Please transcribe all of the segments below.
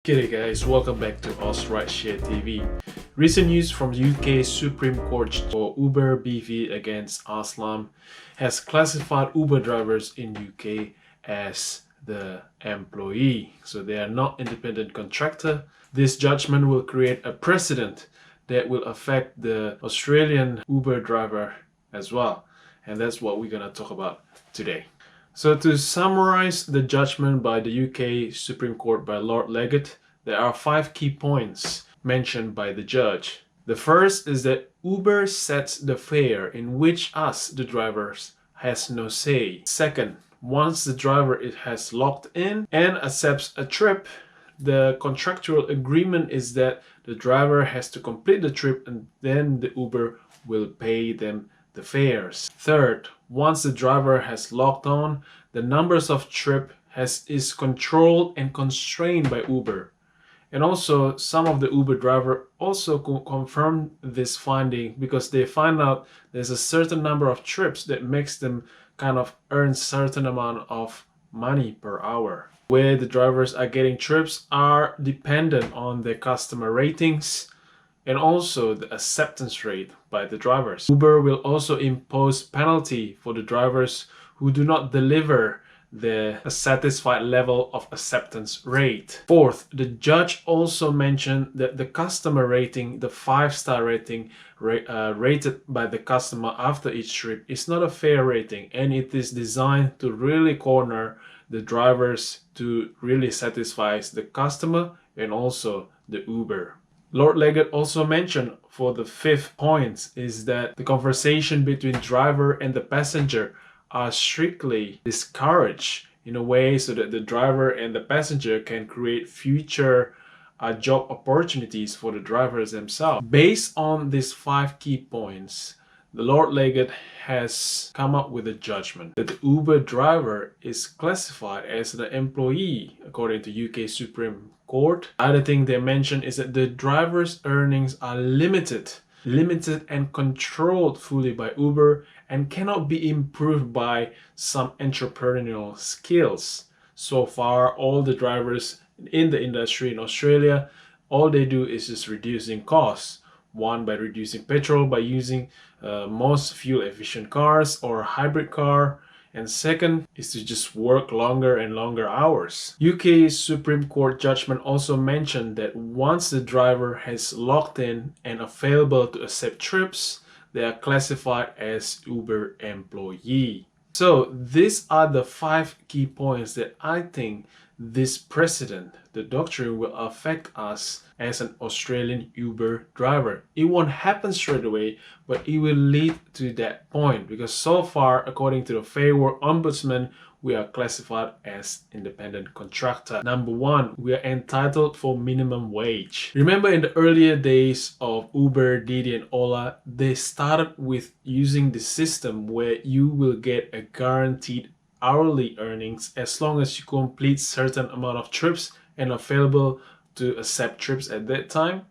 G'day guys, welcome back to Oz Rideshare TV. Recent news from UK Supreme Court for Uber BV against Aslam has classified Uber drivers in UK as the employee. So they are not independent contractor. This judgment will create a precedent that will affect the Australian Uber driver as well. And that's what we're going to talk about today. So to summarize the judgment by the UK Supreme Court by Lord Leggett, there are 5 key points mentioned by the judge. The first is that Uber sets the fare in which us, the drivers, has no say. Second, once the driver has locked in and accepts a trip, the contractual agreement is that the driver has to complete the trip and then the Uber will pay them the fares. Third, once the driver has logged on, the numbers of trip is controlled and constrained by Uber. And also, some of the Uber driver also confirmed this finding because they find out there's a certain number of trips that makes them kind of earn certain amount of money per hour. Where the drivers are getting trips are dependent on their customer ratings and also the acceptance rate by the drivers. Uber will also impose penalty for the drivers who do not deliver the satisfied level of acceptance rate. Fourth, the judge also mentioned that the customer rating, the 5-star rating rated by the customer after each trip is not a fair rating, and it is designed to really corner the drivers to really satisfy the customer and also the Uber. Lord Leggett also mentioned for the 5th point is that the conversation between driver and the passenger are strictly discouraged in a way so that the driver and the passenger can create future job opportunities for the drivers themselves. Based on these 5 key points, the Lord Leggett has come up with a judgment that the Uber driver is classified as an employee according to UK Supreme Court. The other thing they mentioned is that the driver's earnings are limited and controlled fully by Uber and cannot be improved by some entrepreneurial skills. So far, all the drivers in the industry in Australia, all they do is just reducing costs. One, by reducing petrol, by using most fuel efficient cars or hybrid car. And second is to just work longer and longer hours. UK Supreme Court judgment also mentioned that once the driver has logged in and available to accept trips, they are classified as Uber employee. So these are the 5 key points that I think this precedent, the doctrine, will affect us as an Australian Uber driver. It won't happen straight away, but it will lead to that point because so far, according to the Fair Work Ombudsman, we are classified as independent contractor. Number 1, we are entitled for minimum wage. Remember in the earlier days of Uber, Didi and Ola, they started with using the system where you will get a guaranteed hourly earnings as long as you complete certain amount of trips and available to accept trips at that time.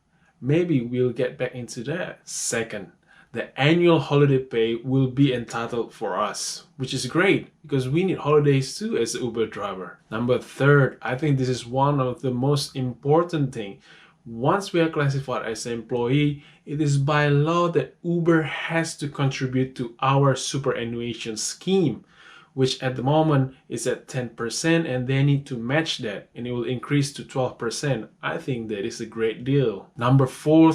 Maybe we'll get back into that. Second, the annual holiday pay will be entitled for us, which is great because we need holidays too as an Uber driver. Number 3, I think this is one of the most important thing. Once we are classified as an employee, it is by law that Uber has to contribute to our superannuation scheme, which at the moment is at 10%, and they need to match that and it will increase to 12%. I think that is a great deal. Number 4,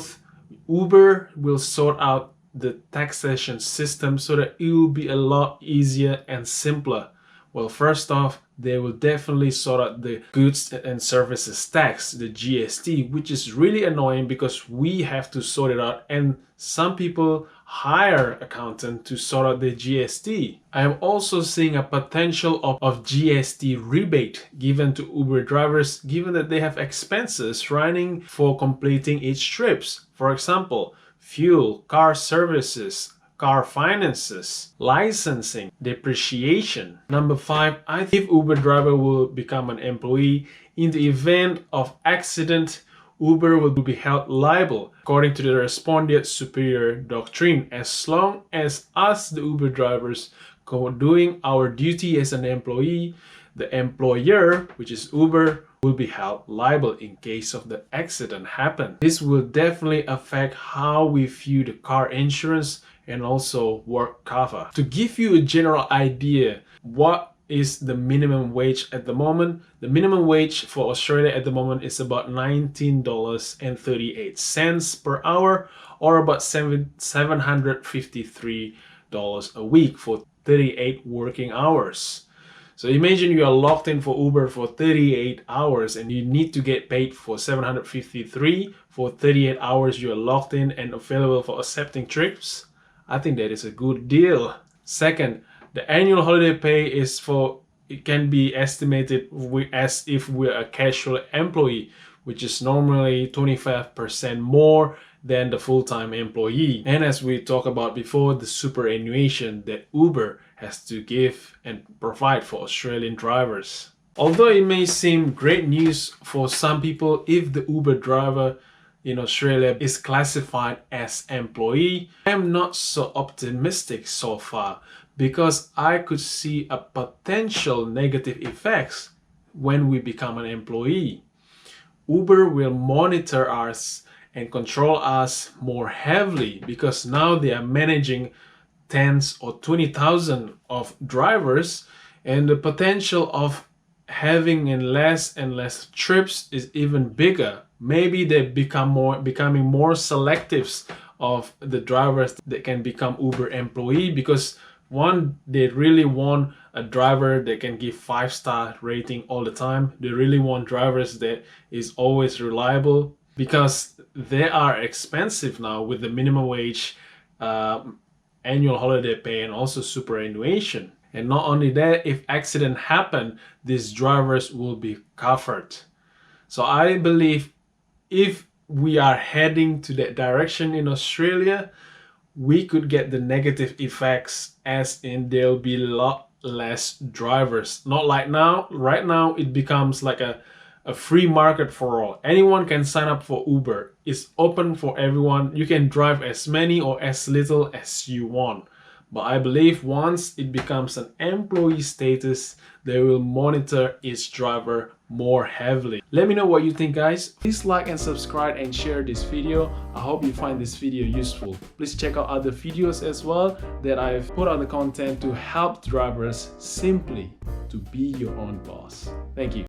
Uber will sort out the taxation system so that it will be a lot easier and simpler. Well, first off, they will definitely sort out the goods and services tax, the GST, which is really annoying because we have to sort it out and some people hire accountant to sort out the GST. I am also seeing a potential of GST rebate given to Uber drivers given that they have expenses running for completing each trips. For example, fuel, car services, car finances, licensing, depreciation. Number 5, I think Uber driver will become an employee. In the event of accident, Uber will be held liable according to the respondeat superior doctrine as long as us, the Uber drivers, go doing our duty as an employee. the employer, which is Uber, will be held liable in case of the accident happen. This will definitely affect how we view the car insurance and also work cover. To give you a general idea what is the minimum wage at the moment, the minimum wage for Australia at the moment is about $19.38 per hour, or about $753 a week for 38 working hours. So imagine you are locked in for Uber for 38 hours and you need to get paid for 753 for 38 hours you are locked in and available for accepting trips. I think that is a good deal. Second, the annual holiday pay is it can be estimated as if we're a casual employee, which is normally 25% more than the full-time employee. And as we talked about before, the superannuation that Uber has to give and provide for Australian drivers. Although it may seem great news for some people if the Uber driver in Australia is classified as employee, I am not so optimistic so far, because I could see a potential negative effects when we become an employee. Uber will monitor us and control us more heavily, because now they are managing tens or 20,000 of drivers, and the potential of having less and less trips is even bigger. Maybe they becoming more selective of the drivers that can become Uber employee, because one, they really want a driver that can give 5-star rating all the time. They really want drivers that is always reliable, because they are expensive now with the minimum wage, annual holiday pay, and also superannuation. And not only that, if accident happen, these drivers will be covered. So I believe if we are heading to that direction in Australia, we could get the negative effects, as in there'll be a lot less drivers. Not like now. Right now it becomes like a free market for all. Anyone can sign up for Uber. It's open for everyone. You can drive as many or as little as you want. But I believe once it becomes an employee status, they will monitor each driver more heavily. Let me know what you think, guys. Please like and subscribe and share this video. I hope you find this video useful. Please check out other videos as well that I've put out the content to help drivers simply to be your own boss. Thank you.